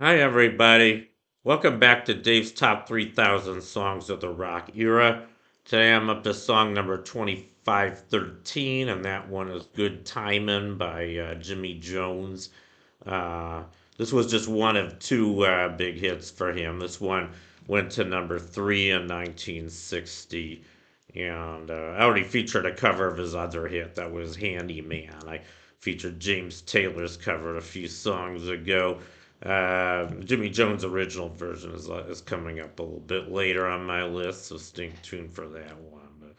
Hi, everybody. Welcome back to Dave's Top 3,000 Songs of the Rock Era. Today I'm up to song number 2513, and that one is Good Timin' by Jimmy Jones. Uh, this was just one of two big hits for him. This one went to number three in 1960, and I already featured a cover of his other hit that was Handyman. I featured James Taylor's cover a few songs ago. Jimmy Jones' original version is coming up a little bit later on my list, so stay tuned for that one. But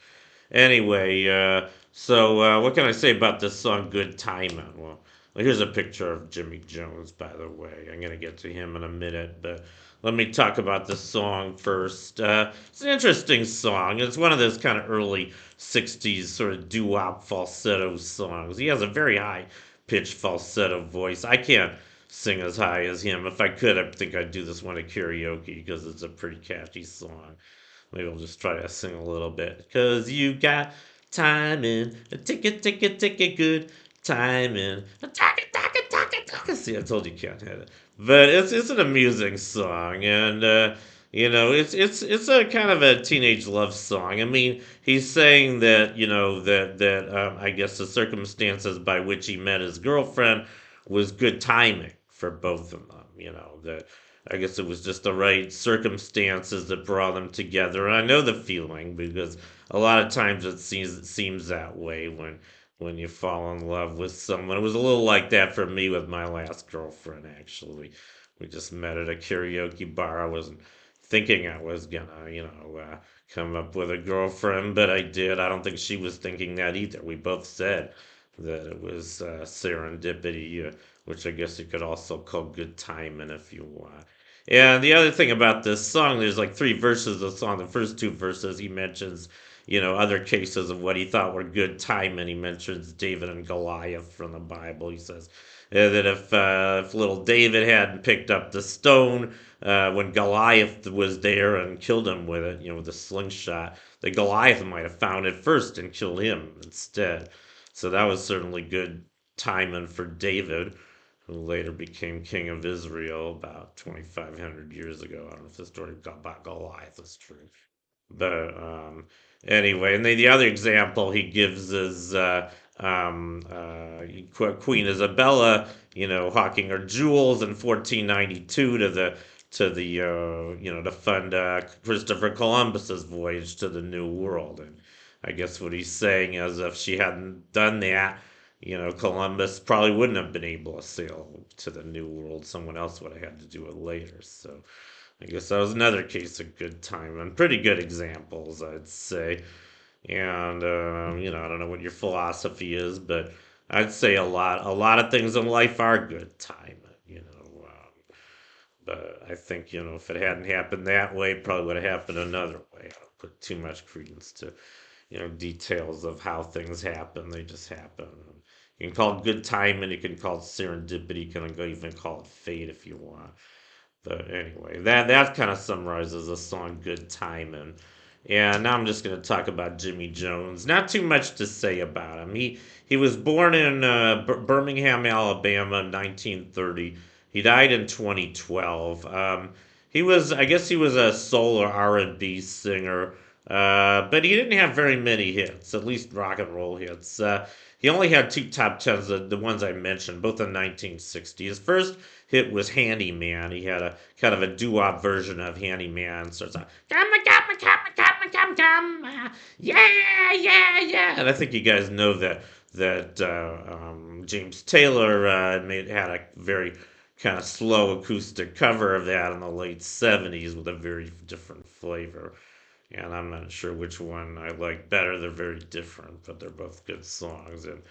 anyway, what can I say about this song, Good Timin'? Well, here's a picture of Jimmy Jones, by the way. I'm going to get to him in a minute, but let me talk about this song first. It's an interesting song. It's one of those kind of early 60s sort of doo-wop falsetto songs. He has a very high pitched falsetto voice. I can't sing as high as him. If I could, I think I'd do this one at karaoke because it's a pretty catchy song. Maybe I'll just try to sing a little bit. Cause you got timing, a ticket, good timing, a ticket. See, I told you can't hit it. But it's an amusing song, and it's a kind of a teenage love song. I mean, he's saying that I guess the circumstances by which he met his girlfriend was good timing for both of them. That I guess it was just the right circumstances that brought them together. And I know the feeling because a lot of times it seems that way when you fall in love with someone. It was a little like that for me with my last girlfriend. Actually, we just met at a karaoke bar. I wasn't thinking I was gonna, come up with a girlfriend, but I did. I don't think she was thinking that either. We both said that it was serendipity, which I guess you could also call good timing if you want. And the other thing about this song, there's like three verses of the song. The first two verses, he mentions, other cases of what he thought were good timing. He mentions David and Goliath from the Bible. He says that if little David hadn't picked up the stone when Goliath was there and killed him with it, with a slingshot, that Goliath might have found it first and killed him instead. So that was certainly good timing for David, who later became king of Israel about 2,500 years ago. I don't know if the story about Goliath is true. But anyway, and then the other example he gives is Queen Isabella, hawking her jewels in 1492 to fund Christopher Columbus's voyage to the New World. And I guess what he's saying is if she hadn't done that, Columbus probably wouldn't have been able to sail to the New World. Someone else would have had to do it later. So I guess that was another case of good time and pretty good examples, I'd say. And I don't know what your philosophy is, but I'd say a lot of things in life are good time. But I think if it hadn't happened that way, it probably would have happened another way. I don't put too much credence to details of how things happen. They just happen. You can call it good time, and you can call it serendipity. You can even call it fate if you want. But anyway, that kind of summarizes the song "Good Time." And now I'm just going to talk about Jimmy Jones. Not too much to say about him. He was born in Birmingham, Alabama, in 1930. He died in 2012. I guess he was a soul or R&B singer, but he didn't have very many hits, at least rock and roll hits. He only had two top tens, the ones I mentioned, both in 1960. His first hit was Handyman. He had a kind of a doo-wop version of Handyman. So it's like, come, yeah, yeah, yeah. And I think you guys know that James Taylor had a very kind of slow acoustic cover of that in the late 70s with a very different flavor. And I'm not sure which one I like better. They're very different, but they're both good songs. And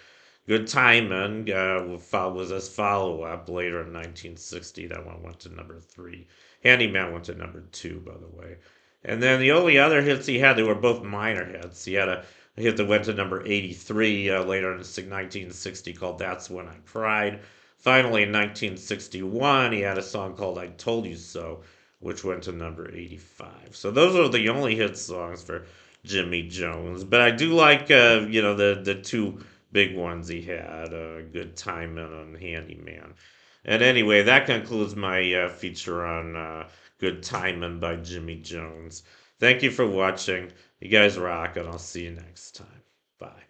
Good Timing was his follow up later in 1960. That one went to number three. Handyman went to number two, by the way. And then the only other hits he had, they were both minor hits. He had a hit that went to number 83 later in 1960 called That's When I Cried. Finally, in 1961, he had a song called I Told You So, which went to number 85. So those are the only hit songs for Jimmy Jones. But I do like, the two big ones he had, Good Time and Handyman. And anyway, that concludes my feature on Good Timin' by Jimmy Jones. Thank you for watching. You guys rock, and I'll see you next time. Bye.